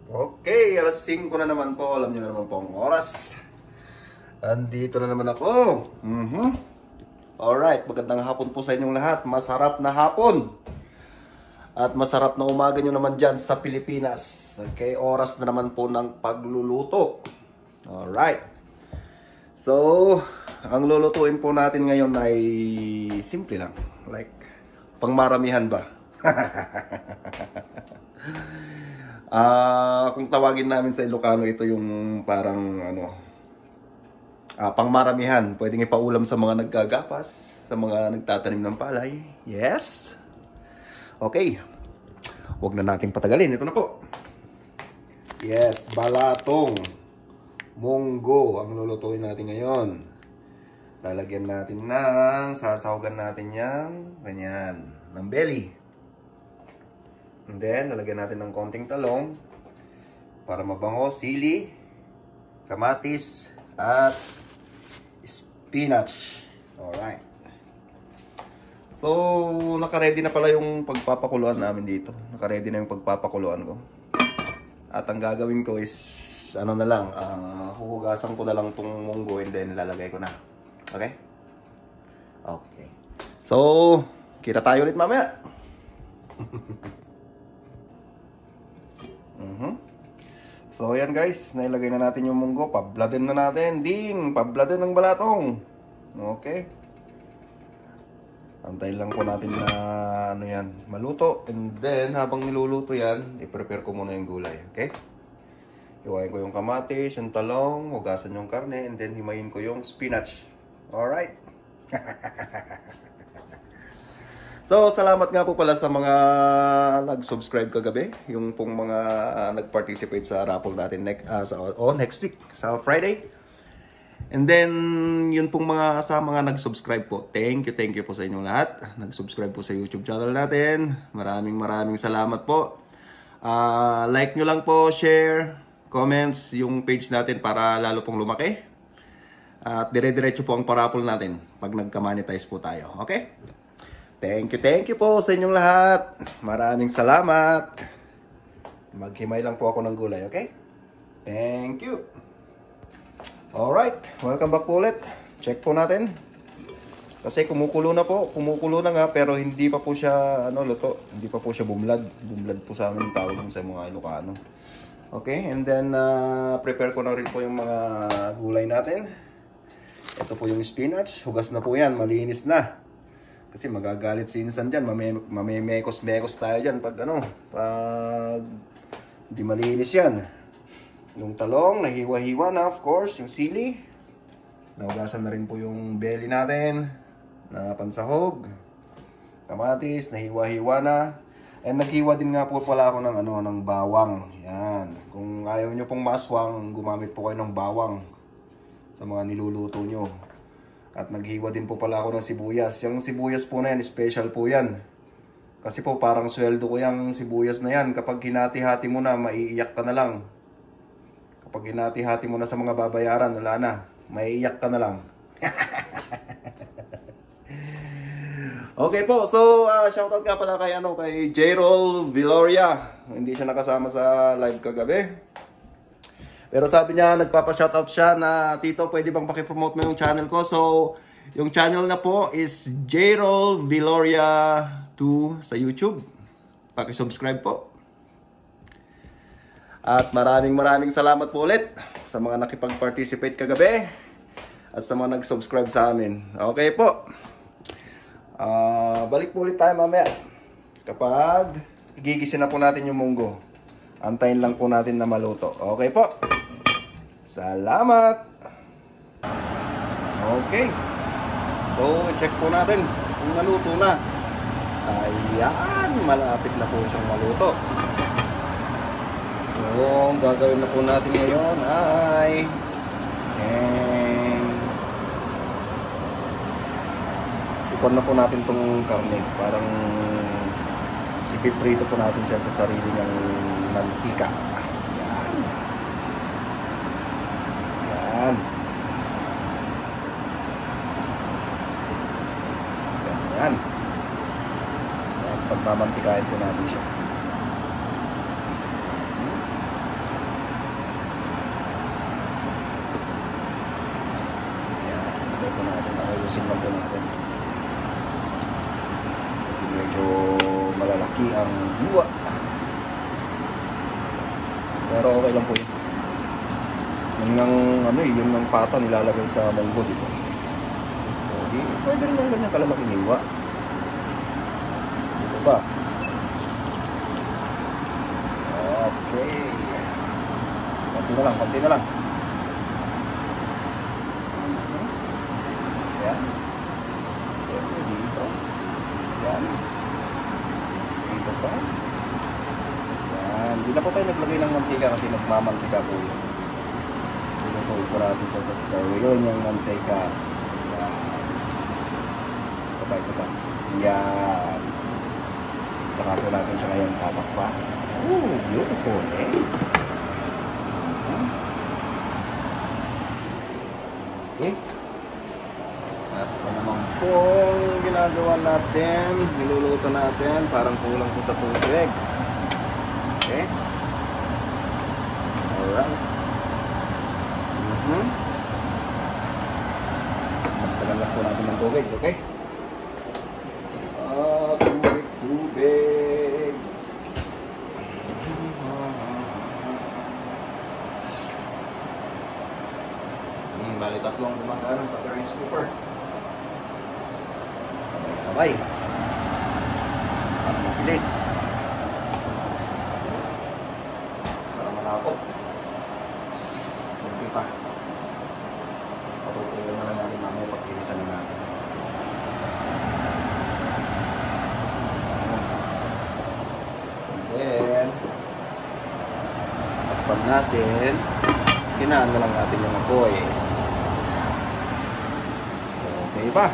Okay, alas 5 na naman po. Alam niyo na naman po ang oras. Andito na naman ako. Alright, magandang hapon po sa inyong lahat. Masarap na hapon. At masarap na umaga nyo naman dyan sa Pilipinas. Okay, oras na naman po ng pagluluto. Alright. So, ang lulutuin po natin ngayon ay simple lang. Like, pangmaramihan ba? Kung tawagin namin sa Ilocano, ito yung parang pangmaramihan. Pwedeng ipaulam sa mga naggagapas, sa mga nagtatanim ng palay. Yes? Okay. Huwag na nating patagalin. Ito na po. Yes, balatong munggo ang lulutuin natin ngayon. Lalagyan natin sasahugan natin yan, ganyan, ng belly. And then, lalagyan natin ng konting talong para mabango, sili, kamatis, at spinach. Alright. So, nakaready na pala yung pagpapakuluan namin dito. Nakaready na yung pagpapakuluan ko. At ang gagawin ko is, huhugasan ko na lang itong munggo and then lalagay ko na. Okay? Okay. So, kita tayo ulit mamaya. So, ayan guys. Nailagay na natin yung munggo. Pabladen na natin. Ding! Pabladen ng balatong. Okay. Antayin lang po natin na maluto. And then, habang niluluto yan, i-prepare ko muna yung gulay. Okay? Iwain ko yung kamatis, yung talong, hugasan yung karne, and then himayin ko yung spinach. Alright? So, salamat nga po pala sa mga nag-subscribe kagabi. Yung pong mga nag-participate sa raffle natin next week, sa Friday. And then, yun pong sa mga nag-subscribe po. Thank you po sa inyong lahat. Nag-subscribe po sa YouTube channel natin. Maraming salamat po. Like nyo lang po, share, comments yung page natin para lalo pong lumaki. At dire-diretso po ang paraffle natin pag nagka-monetize po tayo. Okay? Thank you po sa inyong lahat. Maraming salamat. Maghimay lang po ako ng gulay, okay? Thank you. Alright, welcome back po ulit. Check po natin. Kasi kumukulo na po. Kumukulo na nga pero hindi pa po siya luto. Hindi pa po siya bumlad. Bumlad po sa amin tawag sa mga Ilocano. Okay, and then prepare ko na rin po yung mga gulay natin. Ito po yung spinach. Hugas na po yan. Malinis na. Kasi magagalit si Insan dyan. Mamemekos-mekos tayo dyan pag pag hindi malinis yan. Yung talong, nahiwa-hiwa na of course. Yung sili. Nahugasan na rin po yung belly natin. Na pansahog. Kamatis, nahiwa-hiwa na. And naghiwa din nga po pala ako ng bawang. Yan. Kung ayaw nyo pong maswang, gumamit po kayo ng bawang sa mga niluluto nyo. At naghiwa din po pala ako ng sibuyas. Yung sibuyas po na yan, special po yan. Kasi po parang sweldo ko yung sibuyas na yan. Kapag hinati-hati mo na, maiiyak ka na lang. Kapag hinati-hati mo na sa mga babayaran, wala na. Maiiyak ka na lang. Okay po, so shoutout nga pala kay J-Roll Viloria. Hindi siya nakasama sa live kagabi. Pero sabi niya, nagpapa-shoutout siya na, Tito, pwede bang pakipromote mo yung channel ko? So, yung channel na po is J-Roll Viloria 2 sa YouTube. Paki-subscribe po. At maraming salamat po ulit sa mga nakipag-participate kagabi at sa mga nag-subscribe sa amin. Okay po. Balik po ulit tayo mamaya kapag gigisin na po natin yung munggo. Antayin lang po natin na maluto. Okay po. Salamat. Okay. So, check po natin kung naluto na. Ayan, malapit na po siyang maluto. So, ang gagawin na po natin ngayon ay ipon na po natin itong karne. Parang ipiprito po natin siya sa sarili niyang mantika. Ayan. Ayan. Ayan. At pagmamantikain po natin siya. ayusin lang po natin. Kasi medyo malalaki ang hiwa. Pero okay lang po yun. Yung ng ano eh, yung ng pata nilalagay sa munggo dito. Okay, pwede rin ng ganyan kalalaking hiwa. Dito ba? Okay. Konti na lang, konti na lang. Yan. Siyempre dito. Yan. Dito pa. Yan. Hindi na po tayo naglagay ng mantika kasi magmamantika po yun. Pinutuloy po natin siya sa sarili niyang mantika. Yan. Sabay-sabay. Yan. Saka po natin siya ngayon tatakpa. Ooh, beautiful eh. Okay. At ito naman po ginagawa natin. Niluluto natin. Parang kulang po sa tubig. Okay. Alright. Magtagal lang po natin ng tubig. Okay. Tubig. Bali tatlong gumagana pati rice cooker. Sabay-sabay. Para mabilis. Para malapot. Hindi pa. Patutuyo na lang natin mamaya pag-ilisan na natin. And then, takpan natin. Hinaan na lang natin yung apoy. Okay ba?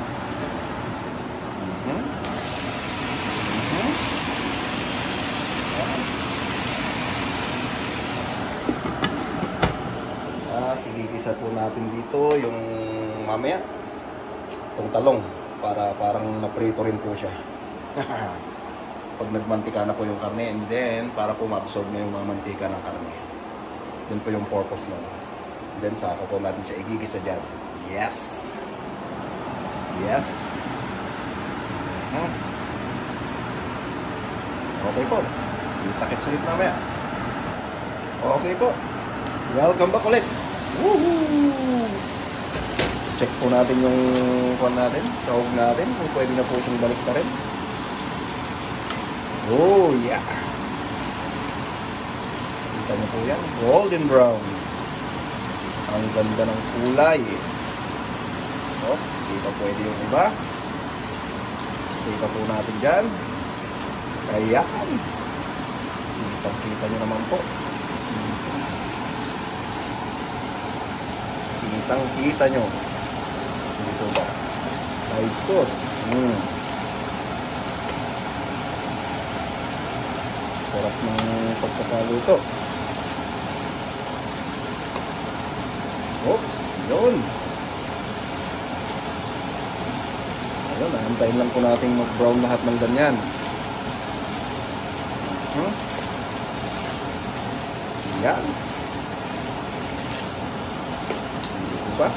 At igigisa po natin dito yung mamaya itong talong para parang naprito rin po siya. Pag nagmantika na po yung karne, and then para po ma-absorb na yung mga mantika ng karne. Yun po yung purpose nun. Then saka po natin siya igigisa dyan. Yes! Yes. Okay po. Itakits ulit mamaya. Okay po. Welcome back ulit. Woohoo! Check po natin yung kuwan natin, sahog natin, kung pwede na po siyang balik na rin. Oh yeah. Kita niyo po yan. Golden brown. Ang ganda ng kulay. Oh, hindi pa pwede yung iba. Stay pa po natin dyan. Ayan. Kita nyo naman po. Kita nyo. Dito ba? Ay sus. Sarap ng pagkakaluto. Oops, yun. Ayun, nahantayin lang po natin mag-brown lahat ng ganyan. Yan. Dito ba?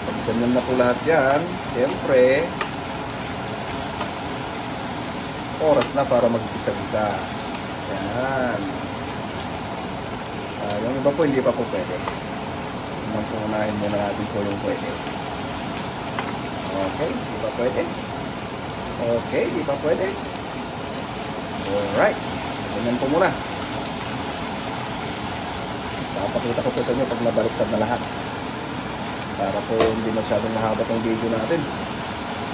Pag ganyan na po lahat yan, siyempre, oras na para mag-isa-isa. Yan. Yung iba po, hindi pa po pwede. Naman po unahin muna natin po yung pwede. Okay, di pa pwede. Okay, di pa pwede. Alright. Ganyan po muna. Papakita ko po sa inyo pag nabaliktad na lahat. Para po hindi masyadong mahaba tong video natin.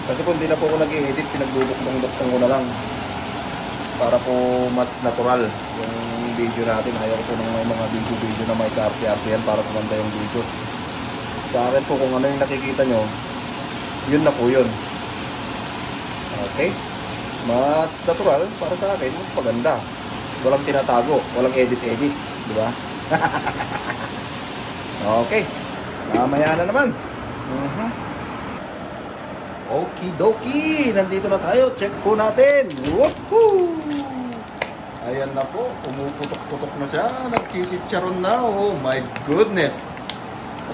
Kasi po hindi na po ako nag-i-edit, pinagduduk-duk-duk ko na lang. Para po mas natural yung video natin. Ayaw ko ng may mga video na may karte-arte yan para kumanda yung video. Sa akin po kung ano yung nakikita nyo, yun na po yun. Okay? Mas natural para sa akin, mas maganda. Walang tinatago, walang edit-edit, di ba? Okay. Mamaya na naman. Okidoki, nandito na tayo. Check po natin. Woohoo! Ayan na po, pumuputok-putok na siya. Nagchichicharon na. Oh my goodness.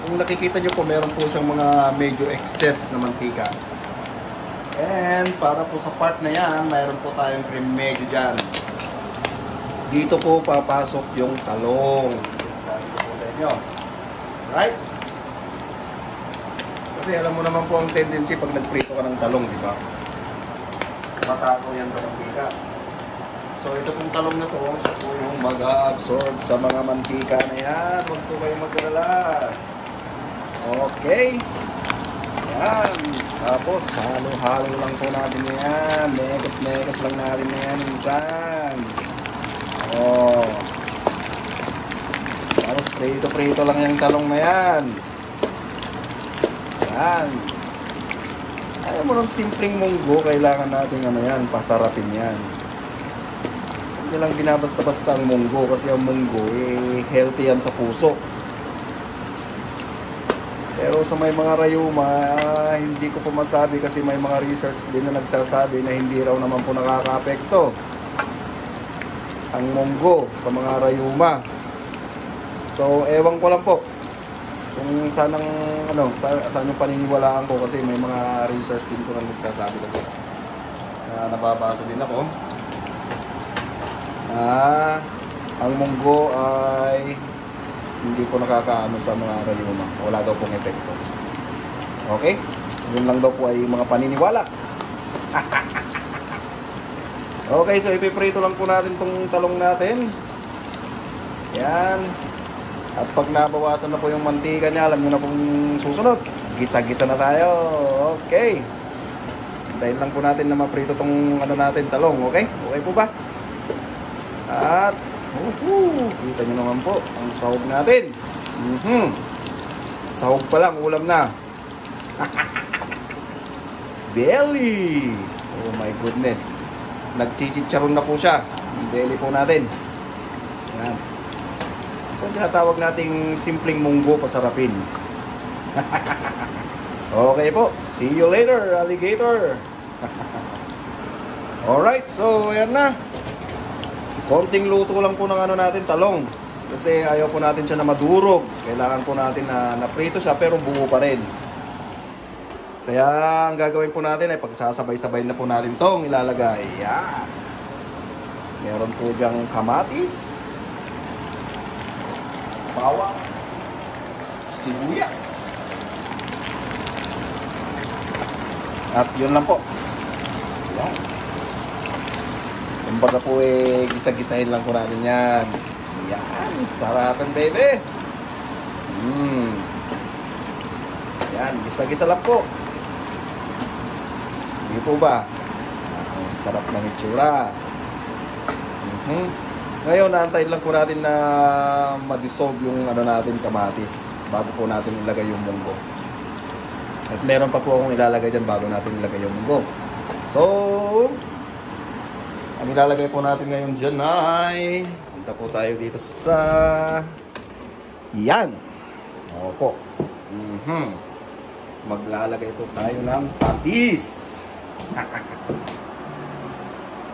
Kung nakikita nyo po, meron po siyang mga medyo excess na mantika. And para po sa part na yan, mayroon po tayong cream medyo dyan. Dito po papasok yung talong. Sinasabi ko po sa inyo. Right? Kasi alam mo naman po ang tendency pag nagprito ka ng talong, di ba? Matako yan sa mantika. So ito pong talong na to, siya po yung mag-absorb sa mga mantika na yan. Huwag po kayong mag-alala. Okay. Yan. Tapos halo-halo lang po natin yan. Mekos-mekos lang natin yan minsan. Oh. Tapos prito-prito lang yung talong na yan. Yan. Ayaw mo ng simpleng munggo, kailangan natin ano yan, pasarapin yan. Hindi lang binabasta-basta ang munggo kasi ang munggo healthy yan sa puso. Pero sa may mga rayuma, hindi ko po masabi kasi may mga research din na nagsasabi na hindi raw naman po nakaka-apekto ang munggo sa mga rayuma. So, ewan ko lang po kung saan ang saan yung paniniwalaan ko kasi may mga research din ko na nagsasabi kasi na nababasa din ako. Ang munggo ay hindi po nakakaano sa mga rayuma. Wala daw pong epekto. Okay? Yun lang daw po ay mga paniniwala. Okay, so ipiprito lang po natin tong talong natin. Yan. At pag nabawasan na po yung mantika niya, alam nyo na pong susunod. Gisa-gisa na tayo. Okay. Dahil lang po natin na maprito tong natin, talong. Okay? Okay po ba? At kita nyo naman po ang sahog natin. Sahog pa lang, ulam na. Belly. Oh my goodness. Nagchichicharon na po siya. Yung belly po natin. Yan. Ito tinatawag nating simpleng munggo pasarapin. Okay po. See you later, alligator. Alright, so ayan na. Konting luto lang po ng natin, talong. Kasi ayaw po natin siya na madurog. Kailangan po natin na naprito siya pero buo pa rin. Kaya ang gagawin po natin ay pagsasabay-sabay na po natin tong ilalagay. Yan. Meron po diyang kamatis, bawang, sibuyas. At yun lang po. Yan. Kumbaga po gisa-gisahin lang po natin yan. Yan, sarapan baby. Yan, gisa-gisa lang po. Hindi po ba? Ang sarap ng itsura. Ngayon, naantayin lang po natin na ma-dissolve yung natin, kamatis bago po natin ilagay yung munggo. At meron pa po akong ilalagay dyan bago natin ilagay yung munggo. So, ang ilalagay po natin ngayon dyan ay punta po tayo dito sa yan. Opo. Maglalagay po tayo ng patis.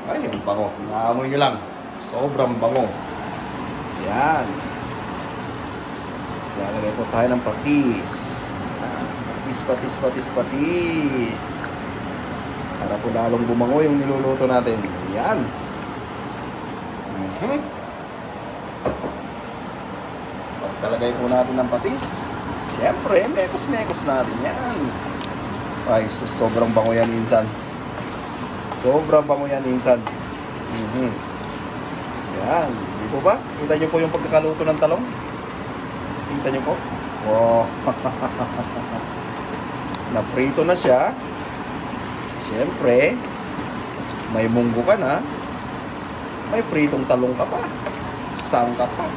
Ay, yung bango. Naamoy nyo lang. Sobrang bango. Yan. Lalagay po tayo ng patis. Patis. Para po lalong bumango yung niluluto natin. Yan. Pagkalagay po natin ng patis, syempre, mekos-mekos natin yan. Ay, sobrang bango yan minsan. Sobrang bango yan minsan. Yan. Di po ba? Kita nyo po yung pagkakaluto ng talong? Kita nyo po? Wow. Naprito na siya. Siyempre, may munggo ka na. May pritong talong ka pa. Sang ka pa.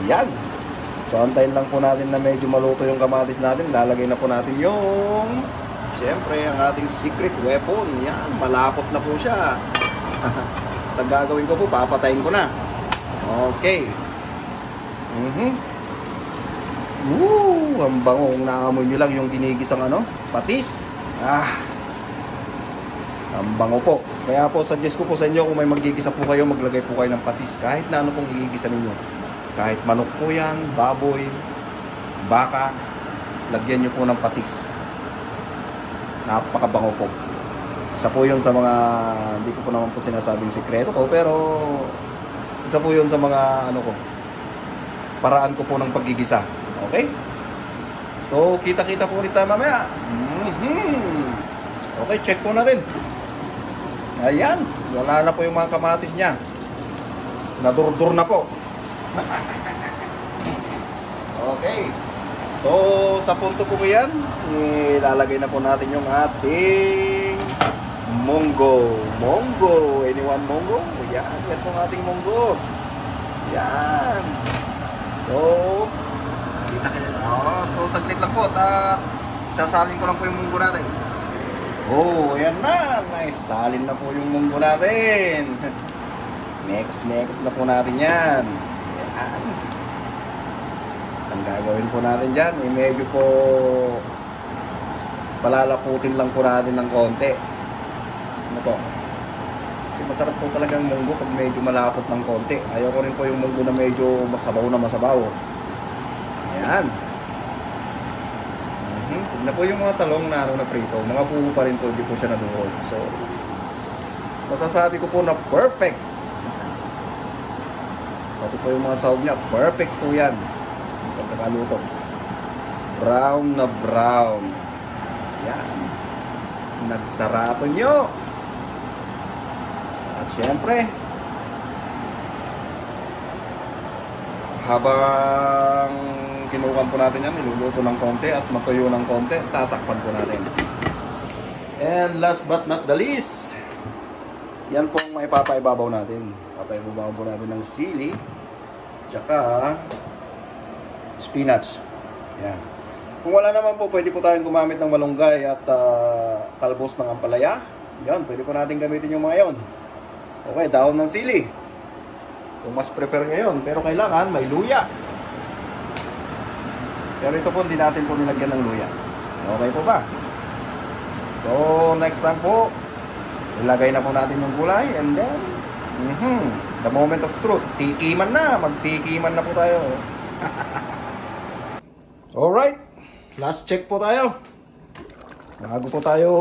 Yan. So, antayin lang po natin na medyo maluto yung kamatis natin. Lalagay na po natin yung, siyempre, ang ating secret weapon. Yan, malapot na po siya. Gagawin ko po, papatayin ko na. Okay. Ang bango. Kung naamoy nyo lang yung ginigisang patis. Ang bango po. Kaya po, suggest ko po sa inyo, kung may magigisa po kayo, maglagay po kayo ng patis. Kahit na ano pong igigisa ninyo. Kahit manok po yan, baboy, baka, lagyan nyo po ng patis. Napakabango po. Isa po yun sa mga, hindi ko po naman po sinasabing sikreto ko, pero isa po yun sa mga ano ko, paraan ko po ng paggigisa. Okay? So, kita-kita po ulit tayo mamaya. Okay, check po natin. Ayan, wala na po yung mga kamatis niya. Nadurdur na po. Okay. So, sa punto po yan, ilalagay na po natin yung ating munggo. Munggo. Anyone munggo? Yan. Yan po ang ating munggo. Yan. So, kita kayo. So, saglit lang po. Isasalin ko lang po yung munggo natin. Oh, ayan na. Nice. Salin na po yung munggo natin. Mekos-mekos na po natin yan. Yan. Ang gagawin po natin dyan, medyo po palalaputin lang po natin ng konti. Ano po? Kasi masarap po talagang munggo pag medyo malapot ng konti. Ayoko rin po yung munggo na medyo masabaw na masabaw. Yan. Tignan po yung mga talong na prito. Mga buo pa rin po, hindi po siya nadurog. So, masasabi ko po na perfect. Pati po yung mga sahog niya, perfect po yan. Pagkakaluto. Brown na brown. Yan. Nagsarato nyo. At syempre, habang kinukan po natin yan, niluluto ng konti at matuyo ng konti, tatakpan po natin. And last but not the least, yan po ang maipapaibabaw natin. Papaibabaw po natin ng sili, tsaka spinach. Yan. Kung wala naman po, pwede po tayong gumamit ng malunggay at talbos ng ampalaya. Yan, pwede po natin gamitin yung mga yon. Okay, dahon ng sili. Kung mas prefer nyo yun. Pero kailangan may luya. Pero ito po, hindi natin po nilagyan ng luya. Okay po ba? So, next time po, ilagay na po natin yung gulay. And then, the moment of truth. Tikiman na. Magtikiman na po tayo. Alright. Last check po tayo. Bago po tayo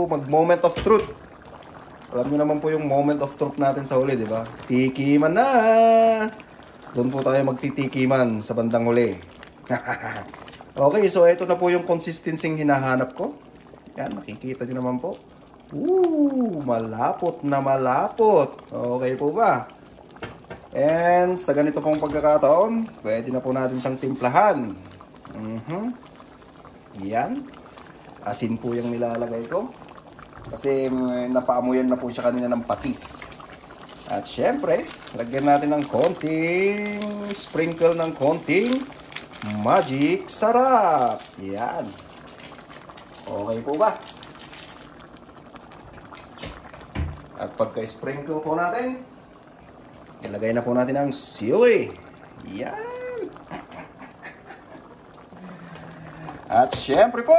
mag-moment of truth. Alam niyo naman po yung moment of truth natin sa huli, di ba? Tikiman na. Doon po tayo magtitikiman sa bandang huli. Okay, so ito na po yung consistency hinahanap ko. Yan, nakikita niyo naman po. Malapot na malapot. Okay po ba? And sa ganito pong pagkakataon, pwede na po natin siyang timplahan. Yan. Asin po yung nilalagay ko. Kasi napaamuyan na po siya kanina ng patis. At syempre, lagyan natin ng konting sprinkle ng konting magic sarap. Yan. Okay po ba? At pagka-sprinkle po natin, ilagay na po natin ang sili. Yan. At syempre po,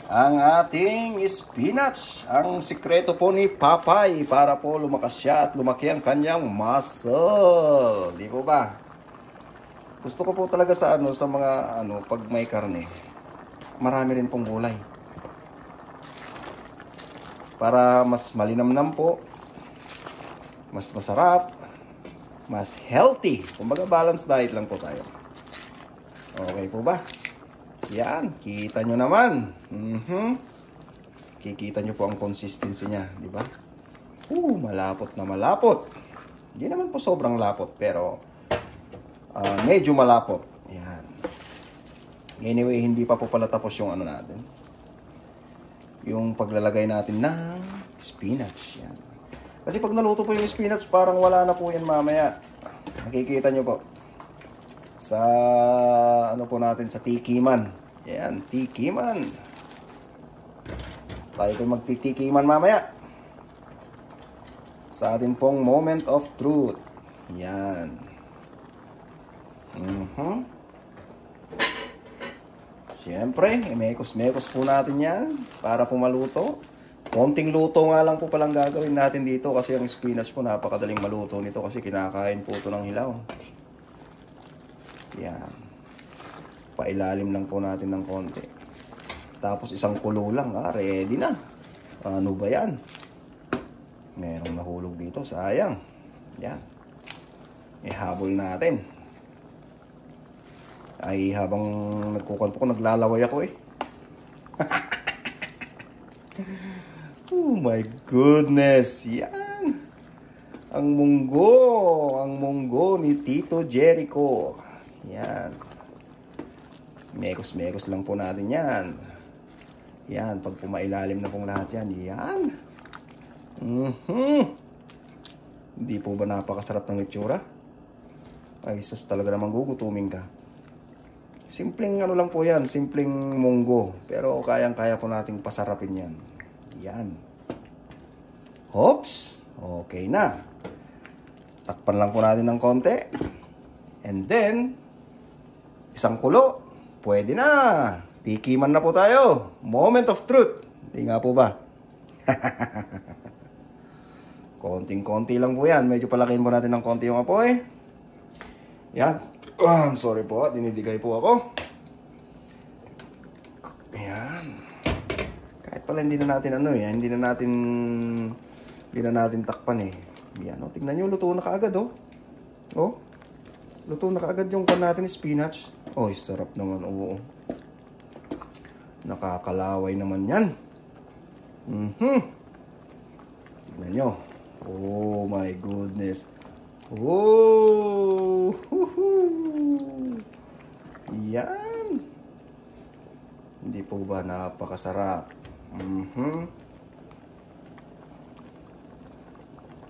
ang ating spinach. Ang sikreto po ni Papay para po lumakas siya at lumaki ang kanyang muscle. Di po ba? Gusto ko po talaga sa sa mga pag may karne, marami rin pong gulay. Para mas malinamnam po, mas masarap, mas healthy. Kumbaga balanced diet lang po tayo. Okay po ba? Yan, kita nyo naman. Kikita nyo po ang consistency niya, di ba? Malapot na malapot. Hindi naman po sobrang lapot, pero medyo malapot. Yan. Anyway, hindi pa po pala tapos yung natin. Yung paglalagay natin ng spinach. Yan. Kasi pag naluto po yung spinach, parang wala na po yan mamaya. Nakikita nyo po. Sa po natin sa tikiman. Yan, tikiman. Tayo po magtitikiman mamaya. Sa atin pong moment of truth. Yan. Siyempre, mekos-mekos po natin yan para pumaluto. Konting luto nga lang po palang gagawin natin dito kasi ang spinach po napakadaling maluto nito kasi kinakain po ito ng hilaw. Yan. Pailalim lang po natin ng konti. Tapos isang kulo lang, ready na. Ano ba yan? Merong nahulog dito, sayang. Yan. Ihabol natin. Ay habang nagkukan po ko, naglalaway ako eh. Oh my goodness. Yan. Ang munggo ni Tito Jericho. Yan. Mekos-mekos lang po natin yan. Yan, pag pumailalim na pong lahat yan. Yan. Hindi po ba napakasarap ng itsura? Ay, sus, talaga namang gugutumin ka. Simpleng ano lang po yan, simpleng munggo. Pero kayang-kaya po nating pasarapin yan. Yan. Hops! Okay na. Takpan lang po natin ng konti. And then, isang kulo. Pwede na. Tikiman na po tayo. Moment of truth. Hindi nga po ba? Konting-konti lang po yan. Medyo palakihin po natin ng konti yung apoy. Yan. Sorry po, dinidigay po ako. Ayan. Kahit pala hindi na natin hindi na natin takpan eh. Yan, tingnan nyo, luto na kaagad luto na kaagad yung kan natin spinach. Sarap naman, oo. Nakakalaway naman yan. Tingnan nyo. Oh my goodness. Oh! Yan. Hindi po ba napakasarap?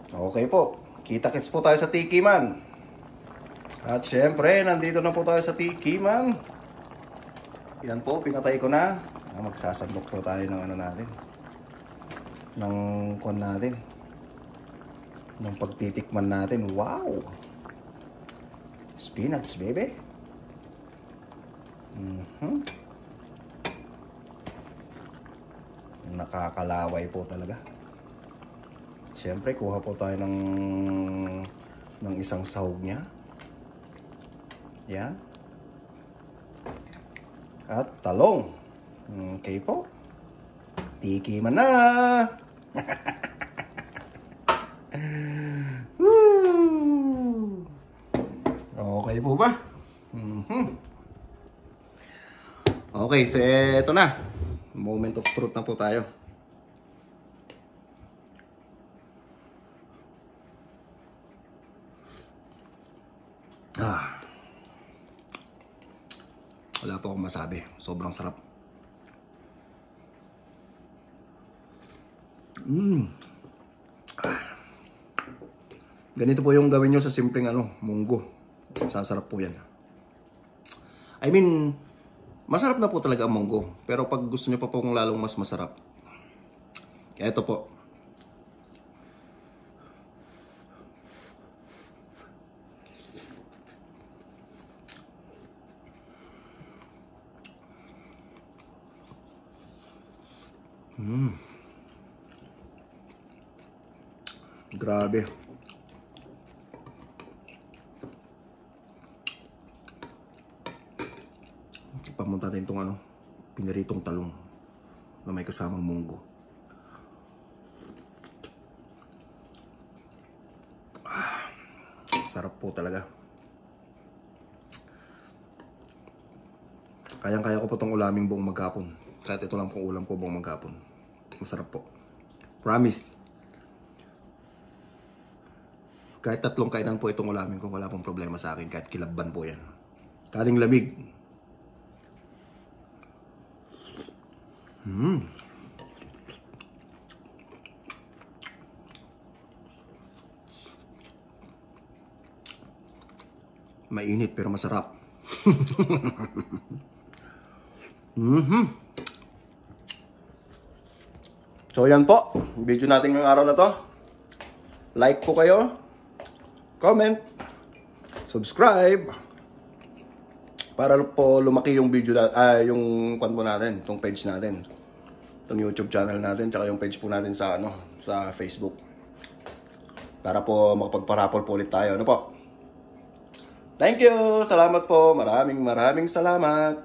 Okay po. Kita-kits po tayo sa Tikiman. At syempre, nandito na po tayo sa Tikiman. Yan po, pinatay ko na. Magsasandok po tayo ng natin. Ng kon natin. Ng pagtitikman natin. Wow! Spinach, baby. Nakakalaway po talaga. Siyempre, kuha po tayo ng isang sahog niya. Yan. At talong. Okay po. Tikiman na! Okay po ba? Okay, so eto na. Moment of truth na po tayo. Wala po akong masabi. Sobrang sarap. Ganito po yung gawin nyo sa simpleng munggo. Sasarap po yan. I mean, masarap na po talaga ang munggo. Pero pag gusto nyo pa pong lalong mas masarap, eto po. Grabe. Pamunta natin itong piniritong talong na may kasamang munggo. Sarap po talaga. Kayang-kaya ko po itong ulaming buong maghapon. Kahit ito lang pong ulam ko buong maghapon. Masarap po. Promise. Kahit 3 kainan po itong ulamin ko, wala pong problema sa akin. Kahit kilabban po yan. Kaling lamig. Mainit pero masarap. So yan po, video natin ngayong araw na to. Like po kayo, comment, subscribe para po lumaki yung video yung kwan po natin, itong page natin. itong YouTube channel natin, tsaka yung page po natin sa sa Facebook. Para po makapagparapol po ulit tayo. Ano po? Thank you! Salamat po! Maraming salamat!